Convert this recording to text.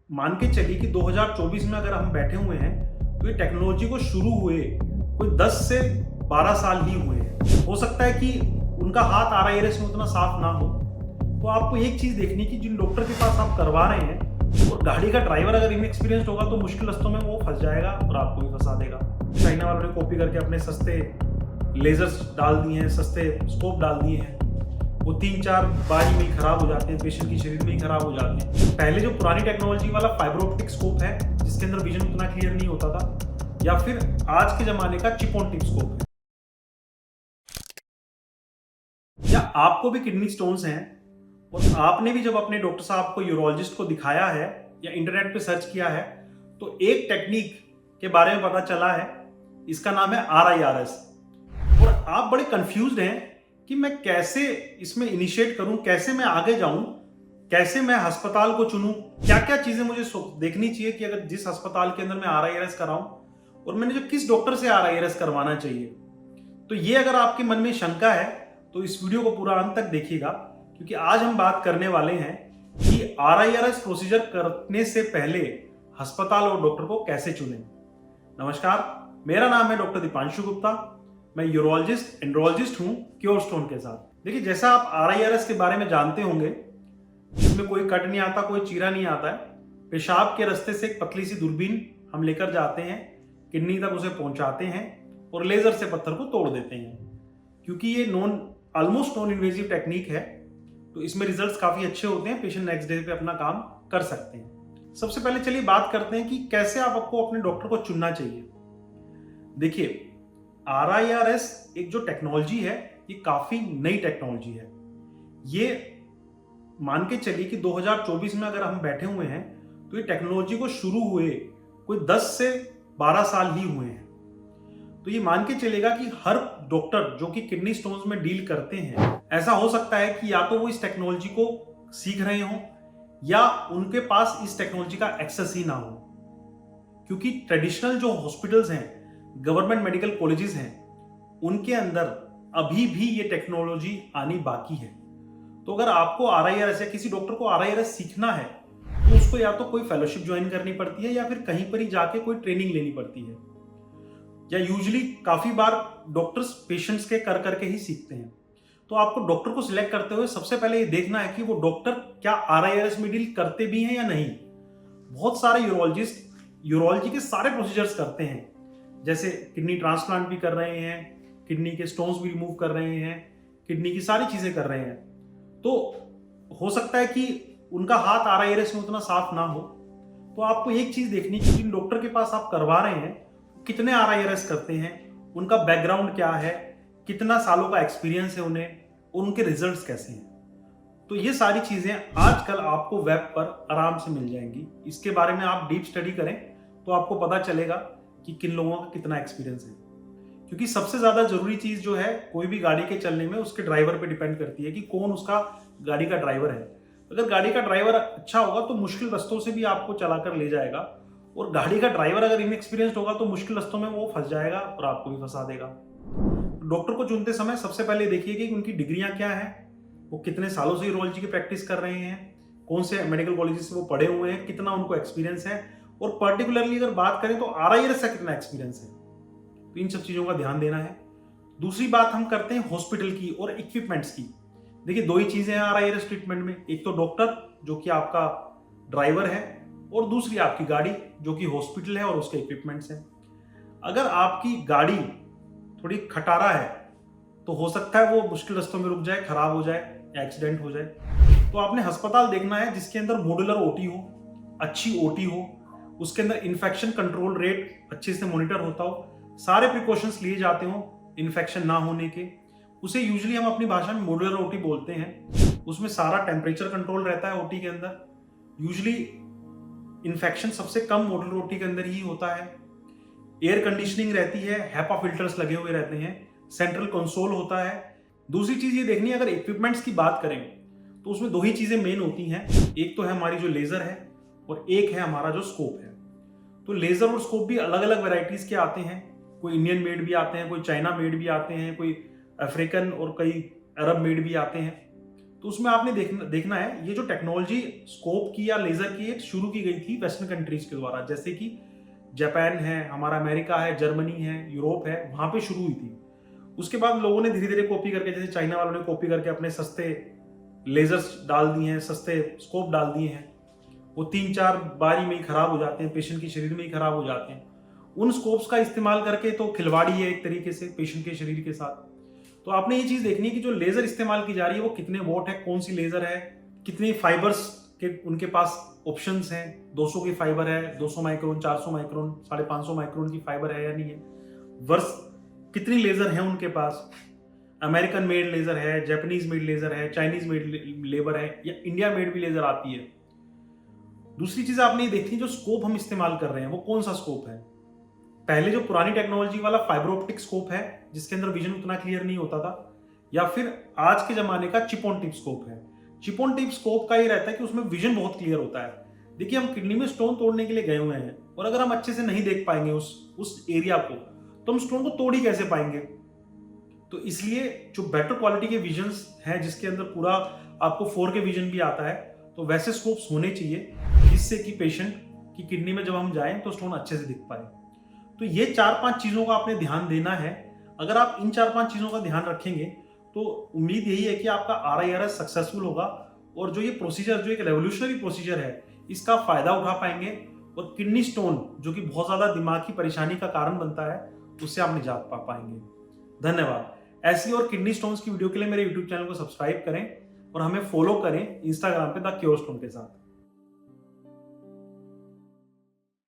मान के चलिए कि 2024 में अगर हम बैठे हुए हैं तो ये टेक्नोलॉजी को शुरू हुए कोई 10 से 12 साल ही हुए हैं। हो सकता है कि उनका हाथ RIRS में उतना साफ ना हो। तो आपको एक चीज देखनी कि जिन डॉक्टर के पास आप करवा रहे हैं और गाड़ी का ड्राइवर अगर इनएक्सपीरियंस्ड होगा तो मुश्किल रस्तों में वो फंस जाएगा और आपको भी फंसा देगा। चाइना वालों ने कॉपी करके अपने सस्ते लेजर्स डाल दिए हैं, सस्ते स्कोप डाल दिए हैं, वो 3-4 बार में खराब हो जाते हैं, पेशेंट की शरीर में ही खराब हो जाते हैं। पहले जो पुरानी टेक्नोलॉजी वाला फाइबर ऑप्टिक स्कोप है जिसके अंदर विजन उतना क्लियर नहीं होता था, या फिर आज के जमाने का चिप ऑन टिप स्कोप है। या आपको भी किडनी स्टोन्स हैं और आपने भी जब अपने डॉक्टर साहब को यूरोलॉजिस्ट को दिखाया है या इंटरनेट पे सर्च किया है तो एक टेक्निक के बारे में पता चला है, इसका नाम है RIRS। और आप बड़े कंफ्यूज्ड हैं कि मैं कैसे इसमें इनिशिएट करूं, कैसे मैं आगे जाऊं, कैसे मैं अस्पताल को चुनूं, क्या क्या चीजें मुझे देखनी चाहिए कि अगर जिस अस्पताल के अंदर मैं RIRS कराऊं और मैंने जो किस डॉक्टर से RIRS करवाना चाहिए। तो ये अगर आपके मन में शंका है तो इस वीडियो को पूरा अंत तक देखिएगा, क्योंकि आज हम बात करने वाले हैं कि RIRS प्रोसीजर करने से पहले अस्पताल और डॉक्टर को कैसे चुनें। नमस्कार, मेरा नाम है डॉक्टर दीपांशु गुप्ता। मैं यूरोलॉजिस्ट एंड्रोलॉजिस्ट हूं क्योरस्टोन के साथ। देखिए, जैसा आप RIRS के बारे में जानते होंगे, इसमें कोई कट नहीं आता, कोई चीरा नहीं आता है। पेशाब के रास्ते से एक पतली सी दूरबीन हम लेकर जाते हैं, किडनी तक उसे पहुंचाते हैं और लेजर से पत्थर को तोड़ देते हैं। क्योंकि ये ऑलमोस्ट नॉन इन्वेजिव टेक्निक है तो इसमें रिजल्ट्स काफी अच्छे होते हैं, पेशेंट नेक्स्ट डे पे अपना काम कर सकते हैं। सबसे पहले चलिए बात करते हैं कि कैसे आपको अपने डॉक्टर को चुनना चाहिए। देखिए, RIRS एक जो टेक्नोलॉजी है ये काफी नई टेक्नोलॉजी है। ये मान के चलिए कि 2024 में अगर हम बैठे हुए हैं तो ये टेक्नोलॉजी को शुरू हुए कोई 10 से 12 साल ही हुए हैं। तो ये मान के चलेगा कि हर डॉक्टर जो कि किडनी स्टोन्स में डील करते हैं, ऐसा हो सकता है कि या तो वो इस टेक्नोलॉजी को सीख रहे हो या उनके पास इस टेक्नोलॉजी का एक्सेस ही ना हो। क्योंकि ट्रेडिशनल जो हॉस्पिटल्स हैं, गवर्नमेंट मेडिकल कॉलेजेस हैं, उनके अंदर अभी भी ये टेक्नोलॉजी आनी बाकी है। तो अगर आपको RIRS या किसी डॉक्टर को RIRS सीखना है तो उसको या तो कोई फेलोशिप ज्वाइन करनी पड़ती है या फिर कहीं पर ही जाके कोई ट्रेनिंग लेनी पड़ती है, या यूजुअली काफी बार डॉक्टर्स पेशेंट्स के कर करके ही सीखते हैं। तो आपको डॉक्टर को सिलेक्ट करते हुए सबसे पहले ये देखना है कि वो डॉक्टर क्या RIRS में डील करते भी हैं या नहीं। बहुत सारे यूरोलॉजिस्ट यूरोलॉजी के सारे प्रोसीजर्स करते हैं, जैसे किडनी ट्रांसप्लांट भी कर रहे हैं, किडनी के स्टोन्स भी रिमूव कर रहे हैं, किडनी की सारी चीजें कर रहे हैं। तो हो सकता है कि उनका हाथ RIRS में उतना साफ ना हो। तो आपको एक चीज देखनी कि जिन डॉक्टर के पास आप करवा रहे हैं कितने RIRS करते हैं, उनका बैकग्राउंड क्या है, कितना सालों का एक्सपीरियंस है उन्हें, और उनके रिजल्ट्स कैसे हैं। तो ये सारी चीजें आजकल आपको वेब पर आराम से मिल जाएंगी। इसके बारे में आप डीप स्टडी करें तो आपको पता चलेगा कि किन लोगों का कितना एक्सपीरियंस है। क्योंकि सबसे ज्यादा जरूरी चीज जो है कोई भी गाड़ी के चलने में उसके ड्राइवर पे डिपेंड करती है कि कौन उसका गाड़ी का ड्राइवर है। अगर गाड़ी का ड्राइवर अच्छा होगा तो मुश्किल रास्तों से भी आपको चलाकर ले जाएगा, और गाड़ी का ड्राइवर अगर इनएक्सपीरियंस्ड होगा तो मुश्किल रास्तों में वो फंस जाएगा और आपको भी फंसा देगा। डॉक्टर को चुनते समय सबसे पहले देखिए कि उनकी डिग्रियां क्या हैं, वो कितने सालों से यूरोलॉजी की प्रैक्टिस कर रहे हैं, कौन से मेडिकल कॉलेजेस से वो पढ़े हुए हैं, कितना उनको एक्सपीरियंस है, और पर्टिकुलरली अगर बात करें तो RIRS का कितना एक्सपीरियंस है। तो इन सब चीजों का ध्यान देना है। दूसरी बात हम करते हैं हॉस्पिटल की और इक्विपमेंट्स की। देखिए, दो ही चीजें हैं RIRS ट्रीटमेंट में, एक तो डॉक्टर जो कि आपका ड्राइवर है, और दूसरी आपकी गाड़ी जो कि हॉस्पिटल है और उसके इक्विपमेंट्स हैं। अगर आपकी गाड़ी थोड़ी खटारा है तो हो सकता है वो मुश्किल रास्तों में रुक जाए, खराब हो जाए या एक्सीडेंट हो जाए। तो आपने अस्पताल देखना है जिसके अंदर मॉड्यूलर OT हो, अच्छी OT हो, उसके अंदर इन्फेक्शन कंट्रोल रेट अच्छे से मॉनिटर होता हो, सारे प्रिकॉशंस लिए जाते हो इन्फेक्शन ना होने के। उसे यूजुअली हम अपनी भाषा में मॉड्यूलर OT बोलते हैं। उसमें सारा टेम्परेचर कंट्रोल रहता है OT के अंदर। यूजुअली इन्फेक्शन सबसे कम मॉड्यूलर OT के अंदर ही होता है। एयर कंडीशनिंग रहती है, HEPA फिल्टर्स लगे हुए रहते हैं, सेंट्रल कंसोल होता है। दूसरी चीज ये देखनी है, अगर इक्विपमेंट्स की बात करें तो उसमें दो ही चीजें मेन होती हैं, एक तो है हमारी जो लेजर है और एक है हमारा जो स्कोप है। तो लेजर और स्कोप भी अलग अलग वेराइटीज के आते हैं, कोई इंडियन मेड भी आते हैं, कोई चाइना मेड भी आते हैं, कोई अफ्रीकन और कई अरब मेड भी आते हैं। तो तो उसमें आपने देखना है, ये जो टेक्नोलॉजी स्कोप की या लेजर की शुरू की गई थी वेस्टर्न कंट्रीज के द्वारा, जैसे कि जापान है, हमारा अमेरिका है, जर्मनी है, यूरोप है, वहां पे शुरू हुई थी। उसके बाद लोगों ने धीरे धीरे कॉपी करके, जैसे चाइना वालों ने कॉपी करके अपने सस्ते लेजर्स डाल दिए हैं, सस्ते स्कोप डाल दिए हैं। वो 3-4 बारी में ही खराब हो जाते हैं, पेशेंट के शरीर में ही खराब हो जाते हैं। उन स्कोप्स का इस्तेमाल करके तो खिलवाड़ी है एक तरीके से पेशेंट के शरीर के साथ। तो आपने ये चीज देखनी है कि जो लेजर इस्तेमाल की जा रही है वो कितने वॉट है, कौन सी लेजर है, कितने फाइबर्स के उनके पास ऑप्शंस हैं। 200 की फाइबर है, 200 माइक्रोन, 400 माइक्रोन, 550 माइक्रोन की फाइबर है या नहीं है, वर्ष कितनी लेजर है उनके पास, अमेरिकन मेड लेजर है, जापानीज मेड लेजर है, चाइनीज मेड लेबर है, या इंडिया मेड भी लेजर आती है। दूसरी चीज आपने ये देखनी, जो स्कोप हम इस्तेमाल कर रहे हैं वो कौन सा स्कोप है। पहले जो पुरानी टेक्नोलॉजी वाला फाइबर ऑप्टिक स्कोप है जिसके अंदर विजन उतना क्लियर नहीं होता था, या फिर आज के जमाने का चिप ऑन टिप स्कोप है। चिप ऑन टिप स्कोप का ये रहता है कि उसमें विजन बहुत क्लियर होता है। देखिए, हम किडनी में स्टोन तोड़ने के लिए गए हुए हैं और अगर हम अच्छे से नहीं देख पाएंगे उस एरिया को, तो हम स्टोन को तोड़ ही कैसे पाएंगे। तो इसलिए जो बेटर क्वालिटी के विजन्स हैं, जिसके अंदर पूरा आपको 4K विजन भी आता है, तो वैसे स्कोप्स होने चाहिए जिससे कि पेशेंट की किडनी में जब हम जाएं तो स्टोन अच्छे से दिख पाए। तो ये 4-5 चीजों का आपने ध्यान देना है। अगर आप इन 4-5 चीजों का ध्यान रखेंगे तो उम्मीद यही है कि आपका RIRS सक्सेसफुल होगा और जो ये प्रोसीजर, जो एक रेवोल्यूशनरी प्रोसीजर है, इसका फायदा उठा पाएंगे और किडनी स्टोन, जो कि बहुत ज्यादा दिमाग की परेशानी का कारण बनता है, उससे आप निजात पा पाएंगे। धन्यवाद। ऐसी और किडनी स्टोन्स की वीडियो के लिए मेरे YouTube चैनल को सब्सक्राइब करें और हमें फॉलो करें इंस्टाग्राम पे द क्योर स्टोन के साथ।